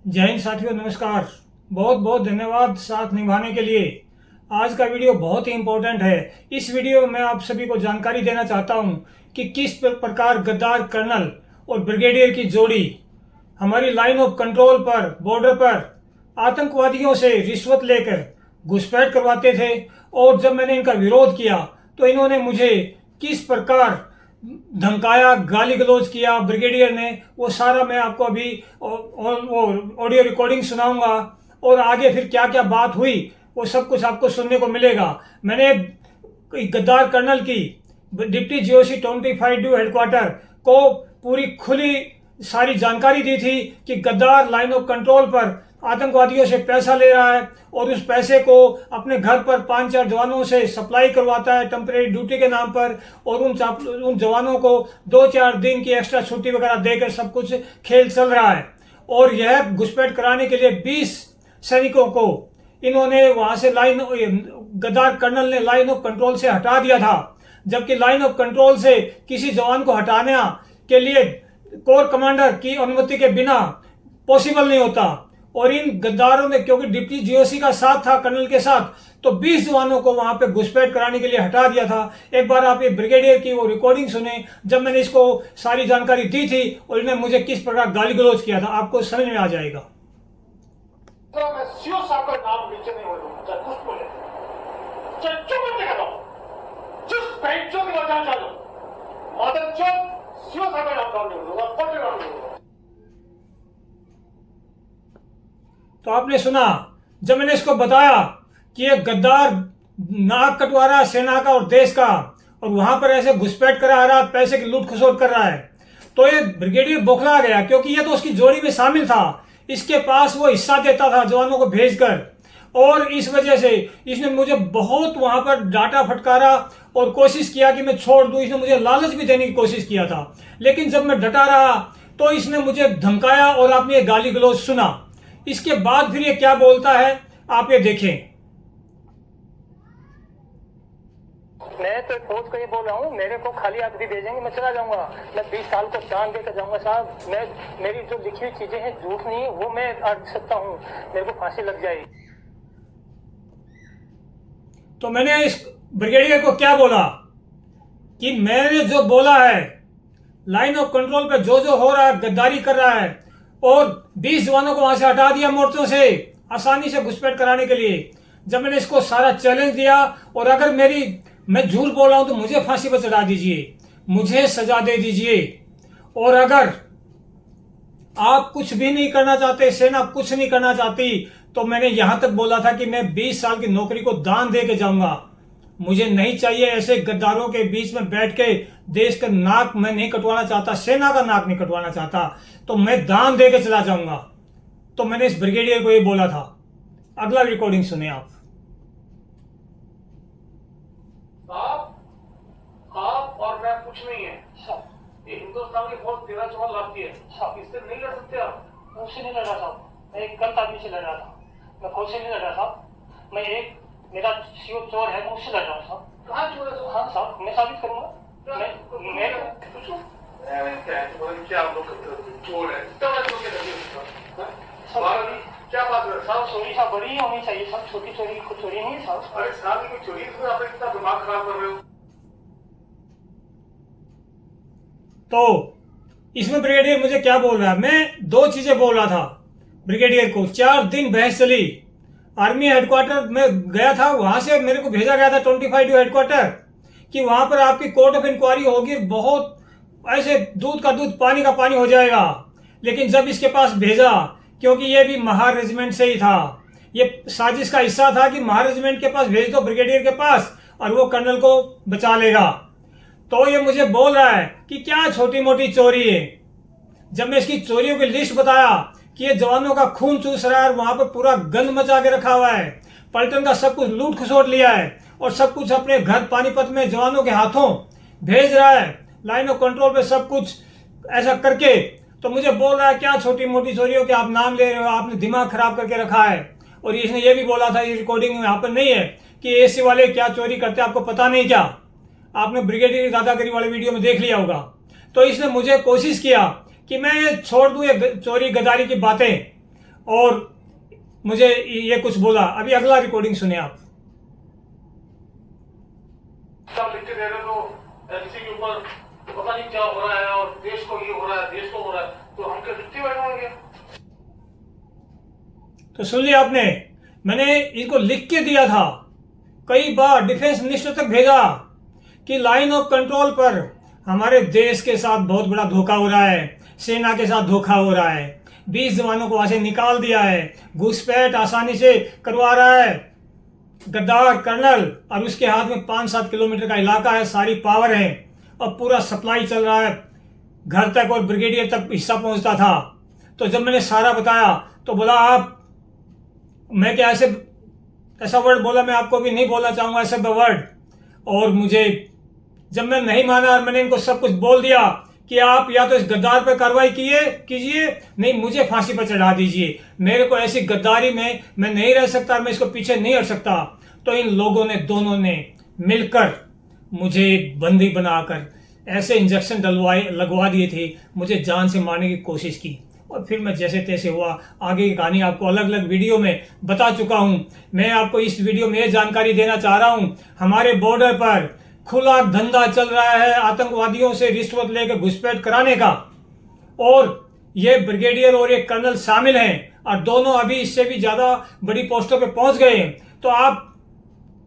जय हिंद साथियों, नमस्कार। बहुत बहुत धन्यवाद साथ निभाने के लिए। आज का वीडियो बहुत ही इम्पोर्टेंट है। इस वीडियो में मैं आप सभी को जानकारी देना चाहता हूं कि किस प्रकार गद्दार कर्नल और ब्रिगेडियर की जोड़ी हमारी लाइन ऑफ कंट्रोल पर, बॉर्डर पर आतंकवादियों से रिश्वत लेकर घुसपैठ करवाते थे। और जब मैंने इनका विरोध किया तो इन्होंने मुझे किस प्रकार धमकाया, गाली गलौज किया ब्रिगेडियर ने, वो सारा मैं आपको अभी ऑडियो रिकॉर्डिंग सुनाऊंगा। और आगे फिर क्या क्या बात हुई वो सब कुछ आपको सुनने को मिलेगा। मैंने गद्दार कर्नल की डिप्टी जीओसी 25 हेडक्वार्टर को पूरी खुली सारी जानकारी दी थी कि गद्दार लाइन ऑफ कंट्रोल पर आतंकवादियों से पैसा ले रहा है और उस पैसे को अपने घर पर 5-4 जवानों से सप्लाई करवाता है टेम्परेरी ड्यूटी के नाम पर। और उन जवानों को 2-4 दिन की एक्स्ट्रा छुट्टी वगैरह देकर सब कुछ खेल चल रहा है। और यह घुसपैठ कराने के लिए 20 सैनिकों को इन्होंने वहां से गद्दार कर्नल ने लाइन ऑफ कंट्रोल से हटा दिया था, जबकि लाइन ऑफ कंट्रोल से किसी जवान को हटाने के लिए कोर कमांडर की अनुमति के बिना पॉसिबल नहीं होता। और इन गद्दारों ने, क्योंकि डिप्टी जीओसी का साथ था कर्नल के साथ, तो 20 जवानों को वहां पे घुसपैठ कराने के लिए हटा दिया था। एक बार आप ये ब्रिगेडियर की वो रिकॉर्डिंग सुने जब मैंने इसको सारी जानकारी दी थी और इन्हें मुझे किस प्रकार गाली गलौज किया था, आपको समझ में आ जाएगा। मैं सीओ साहब का नाम नीचे नहीं बोलूंगा, चाहे कुछ बोले, चाहे चुप नहीं करो, जिस बैंचों की वजह चालू मदर चौक सीओ साहब का नाम नहीं बोलूंगा, पढ़ने नाम नहीं बोलूंगा। तो आपने सुना जब मैंने इसको बताया कि ये गद्दार नाक कटवा रहा है सेना का और देश का, और वहां पर ऐसे घुसपैठ करा रहा, पैसे की लूट खसोट कर रहा है, तो ये ब्रिगेडियर बौखला गया, क्योंकि ये तो उसकी जोड़ी में शामिल था। इसके पास वो हिस्सा देता था जवानों को भेजकर, और इस वजह से इसने मुझे बहुत वहां पर डांटा फटकारा और कोशिश किया कि मैं छोड़ दूं। इसने मुझे लालच भी देने की कोशिश किया था, लेकिन जब मैं डटा रहा तो इसने मुझे धमकाया और आपने ये गाली गलौज सुना। इसके बाद फिर ये क्या बोलता है आप ये देखें। मैं तो फौज को ये बोल रहा हूँ, मेरे को खाली हाथ भी भेजेंगे मैं चला जाऊंगा। मैं 20 साल को जान देकर जाऊंगा साहब। मेरी जो लिखी हुई चीजें हैं झूठ नहीं है, वो मैं अर्ज सकता हूँ, मेरे को फांसी लग जाएगी। तो मैंने इस ब्रिगेडियर को क्या बोला कि मैंने जो बोला है, लाइन ऑफ कंट्रोल पे जो जो हो रहा है, गद्दारी कर रहा है, और 20 जवानों को वहां से हटा दिया मोर्चों से आसानी से घुसपैठ कराने के लिए। जब मैंने इसको सारा चैलेंज दिया, और अगर मैं झूठ बोल रहा हूं तो मुझे फांसी पर चढ़ा दीजिए, मुझे सजा दे दीजिए। और अगर आप कुछ भी नहीं करना चाहते, सेना कुछ नहीं करना चाहती, तो मैंने यहां तक बोला था कि मैं 20 साल की नौकरी को दान दे के जाऊंगा। मुझे नहीं चाहिए ऐसे गद्दारों के बीच में बैठ के, देश का नाक मैं नहीं कटवाना चाहता, सेना का नाक नहीं कटवाना चाहता, तो मैं दान दे के चला जाऊंगा। तो मैंने इस ब्रिगेडियर को ये बोला था। अगला रिकॉर्डिंग सुने आप। आप और मैं कुछ नहीं है। ये हिंदुस्तान की फौज 13-14 लाख की है, इससे नहीं लड़ सकते आप। मुझसे नहीं लड़ा साहब, मैं एक गलत आदमी से लड़ रहा था, मैं फौज से नहीं लड़ रहा साहब। मैं एक मेरा सीओ चोर है, मैं उससे लड़ रहा हूँ साहब। कहाँ चोर है? हाँ साहब, मैं साबित करूंगा। क्या आप लोग चोर है? क्या बात है साहब? चोरी साहब बड़ी ही होनी चाहिए साहब, छोटी चोरी कुछ चोरी नहीं है साहब। अरे साहब की चोरी इसमें आप इतना दिमाग खराब कर रहे हो। तो इसमें ब्रिगेडियर मुझे क्या बोल रहा है, मैं 2 चीजें बोल रहा था ब्रिगेडियर को। 4 दिन बहस चली। आर्मी हेडक्वार्टर में गया था, वहां से मेरे को भेजा गया था 25 हेडक्वार्टर कि वहां पर आपकी कोर्ट ऑफ इंक्वायरी होगी, बहुत ऐसे दूध का दूध पानी का पानी हो जाएगा। लेकिन जब इसके पास भेजा, क्योंकि ये भी महार रेजिमेंट से ही था, ये साजिश का हिस्सा था कि महार रेजिमेंट के पास भेज दो, ब्रिगेडियर के पास, और वो कर्नल को बचा लेगा। तो ये मुझे बोल रहा है कि क्या छोटी मोटी चोरी है। जब मैं इसकी चोरियों की लिस्ट बताया कि ये जवानों का खून चूस रहा है, वहां पर पूरा गंद मचा के रखा हुआ है, पलटन का सब कुछ लूट खसोट लिया है, और सब कुछ अपने घर पानीपत में जवानों के हाथों भेज रहा है, लाइन ऑफ कंट्रोल पे सब कुछ ऐसा करके, तो मुझे बोल रहा है क्या छोटी मोटी चोरियों के आप नाम ले रहे हो, आपने दिमाग खराब करके रखा है। और इसने ये भी बोला था, ये रिकॉर्डिंग यहाँ पर नहीं है, कि एसी वाले क्या चोरी करते आपको पता नहीं क्या। आपने ब्रिगेडियर दादागिरी वाले वीडियो में देख लिया होगा। तो इसने मुझे कोशिश किया कि मैं ये छोड़ दूं ये चोरी गद्दारी की बातें, और मुझे ये कुछ बोला। अभी अगला रिकॉर्डिंग सुने आप। सब लिख के दे रहे तो किसी के ऊपर पता नहीं क्या हो रहा है और देश को ये हो रहा है, देश को हो रहा है, तो हम क्या लिखते बैठे होंगे? तो सुन लिया आपने, मैंने इनको लिख के दिया था, कई बार डिफेंस मिनिस्टर तक भेजा कि लाइन ऑफ कंट्रोल पर हमारे देश के साथ बहुत बड़ा धोखा हो रहा है, सेना के साथ धोखा हो रहा है, 20 जवानों को वहां से निकाल दिया है, घुसपैठ आसानी से करवा रहा है गद्दार कर्नल, और उसके हाथ में 5-7 किलोमीटर का इलाका है, सारी पावर है और पूरा सप्लाई चल रहा है, घर तक और ब्रिगेडियर तक हिस्सा पहुंचता था। तो जब मैंने सारा बताया तो बोला आप, मैं क्या ऐसा वर्ड बोला, मैं आपको भी नहीं बोलना चाहूंगा ऐसे वर्ड। और मुझे जब मैं नहीं माना और मैंने इनको सब कुछ बोल दिया कि आप या तो इस गद्दार पर कार्रवाई कीजिए, नहीं मुझे फांसी पर चढ़ा दीजिए, मेरे को ऐसी गद्दारी में मैं नहीं रह सकता, मैं इसको पीछे नहीं हट सकता। तो इन लोगों ने, दोनों ने मिलकर मुझे बंदी बनाकर ऐसे इंजेक्शन लगवा दिए थे, मुझे जान से मारने की कोशिश की। और फिर मैं जैसे तैसे हुआ, आगे की कहानी आपको अलग अलग वीडियो में बता चुका हूं। मैं आपको इस वीडियो में यह जानकारी देना चाह रहा हूं, हमारे बॉर्डर पर खुला धंधा चल रहा है आतंकवादियों से रिश्वत लेकर घुसपैठ कराने का, और ये ब्रिगेडियर और ये कर्नल शामिल हैं, और दोनों अभी इससे भी ज्यादा बड़ी पोस्टों पे पहुंच गए हैं। तो आप,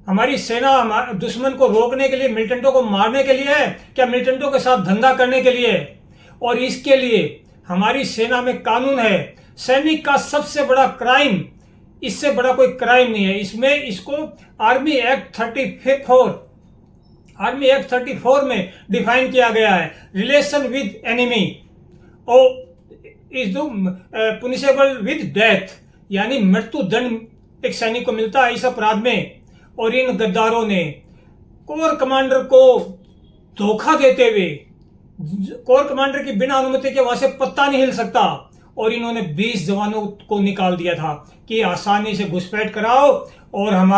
हमारी सेना दुश्मन को रोकने के लिए, मिलिटेंटों को मारने के लिए है क्या, मिलिटेंटों के साथ धंधा करने के लिए? और इसके लिए हमारी सेना में कानून है। सैनिक का सबसे बड़ा क्राइम, इससे बड़ा कोई क्राइम नहीं है। इसमें इसको आर्मी एक्ट 34 में डिफाइन किया गया है। रिलेशन विद एनिमी और इज पुनिशेबल विद डेथ, यानी मृत्यु दंड एक सैनिक को मिलता है इस अपराध में। और इन गद्दारों ने कोर कमांडर को धोखा देते हुए, कोर कमांडर की बिना अनुमति के वहां से पत्ता नहीं हिल सकता, और इन्होंने 20 जवानों को निकाल दिया था कि आसानी से घुसपैठ कराओ, और हम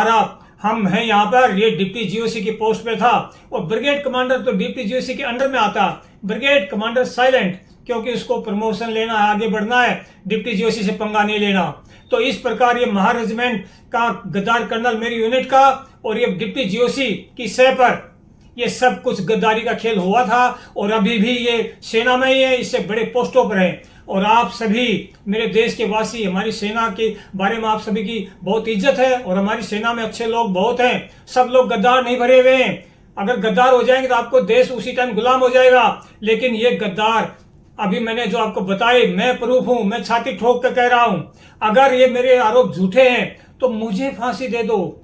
हैं यहाँ पर। ये डिप्टी जीओसी की पोस्ट पे था, और ब्रिगेड कमांडर तो डिप्टी जीओसी के अंडर में आता, ब्रिगेड कमांडर साइलेंट, क्योंकि उसको प्रमोशन लेना है, आगे बढ़ना है, डिप्टी जीओसी से पंगा नहीं लेना। तो इस प्रकार ये महा रेजिमेंट का गद्दार कर्नल मेरी यूनिट का, और ये डिप्टी जीओसी की सह पर ये सब कुछ गद्दारी का खेल हुआ था, और अभी भी ये सेना में ही है, इससे बड़े पोस्टों पर है। और आप सभी मेरे देश के वासी, हमारी सेना के बारे में आप सभी की बहुत इज्जत है, और हमारी सेना में अच्छे लोग बहुत हैं, सब लोग गद्दार नहीं भरे हुए हैं। अगर गद्दार हो जाएंगे तो आपको देश उसी टाइम गुलाम हो जाएगा। लेकिन ये गद्दार, अभी मैंने जो आपको बताए, मैं प्रूफ हूं, मैं छाती ठोक कर कह रहा हूं। अगर ये मेरे आरोप झूठे हैं तो मुझे फांसी दे दो,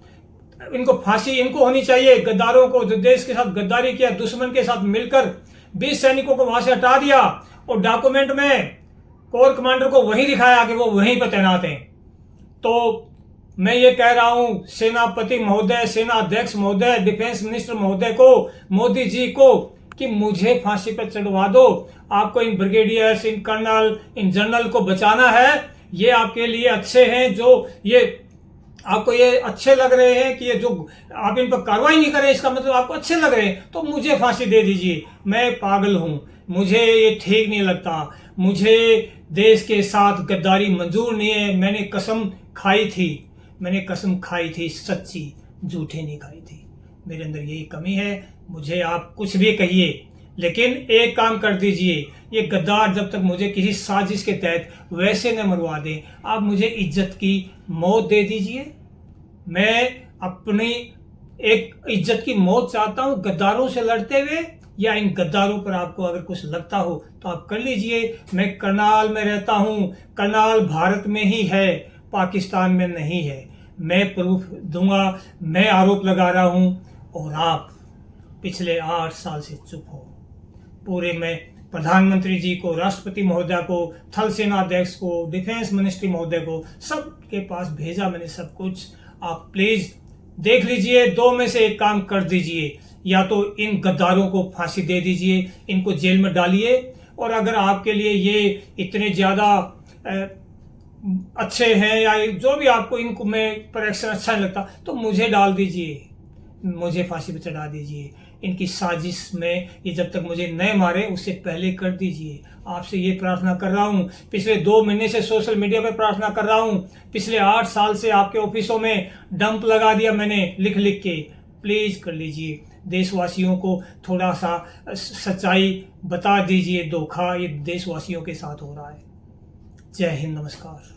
इनको फांसी इनको होनी चाहिए। गद्दारों को, जो देश के साथ गद्दारी किया, दुश्मन के साथ मिलकर 20 सैनिकों को वहां से हटा दिया, और डॉक्यूमेंट में कोर कमांडर को वही दिखाया कि वो वहीं पर तैनात हैं। तो मैं ये कह रहा हूं सेनापति महोदय, सेना अध्यक्ष महोदय, डिफेंस मिनिस्टर महोदय को, मोदी जी को, कि मुझे फांसी पर चढ़वा दो। आपको इन ब्रिगेडियर्स, इन कर्नल, इन जनरल को बचाना है। ये आपके लिए अच्छे हैं, जो ये आपको ये अच्छे लग रहे हैं कि ये जो आप इन पर कार्रवाई नहीं करें, इसका मतलब आपको अच्छे लग रहे हैं, तो मुझे फांसी दे दीजिए। मैं पागल हूं, मुझे ये ठीक नहीं लगता, मुझे देश के साथ गद्दारी मंजूर नहीं है। मैंने कसम खाई थी, सच्ची, झूठी नहीं खाई थी। मेरे अंदर यही कमी है। मुझे आप कुछ भी कहिए, लेकिन एक काम कर दीजिए, ये गद्दार जब तक मुझे किसी साजिश के तहत वैसे न मरवा दें, आप मुझे इज्जत की मौत दे दीजिए। मैं अपनी एक इज्जत की मौत चाहता हूं, गद्दारों से लड़ते हुए, या इन गद्दारों पर आपको अगर कुछ लगता हो तो आप कर लीजिए। मैं करनाल में रहता हूं, करनाल भारत में ही है, पाकिस्तान में नहीं है। मैं प्रूफ दूंगा, मैं आरोप लगा रहा हूं, और आप पिछले 8 साल से चुप हो। पूरे मैं प्रधानमंत्री जी को, राष्ट्रपति महोदय को, थल सेना अध्यक्ष को, डिफेंस मिनिस्ट्री महोदय को, सबके पास भेजा मैंने सब कुछ। आप प्लीज देख लीजिए, 2 में से एक काम कर दीजिए, या तो इन गद्दारों को फांसी दे दीजिए, इनको जेल में डालिए, और अगर आपके लिए ये इतने ज्यादा अच्छे हैं, या जो भी आपको इनको में पर एक्शन अच्छा नहीं लगता, तो मुझे डाल दीजिए, मुझे फांसी पर चढ़ा दीजिए। इनकी साजिश में ये जब तक मुझे न मारे उससे पहले कर दीजिए। आपसे ये प्रार्थना कर रहा हूँ। पिछले 2 महीने से सोशल मीडिया पे प्रार्थना कर रहा हूँ। पिछले 8 साल से आपके ऑफिसों में डंप लगा दिया मैंने लिख लिख के। प्लीज़ कर लीजिए। देशवासियों को थोड़ा सा सच्चाई बता दीजिए। धोखा ये देशवासियों के साथ हो रहा है। जय हिंद, नमस्कार।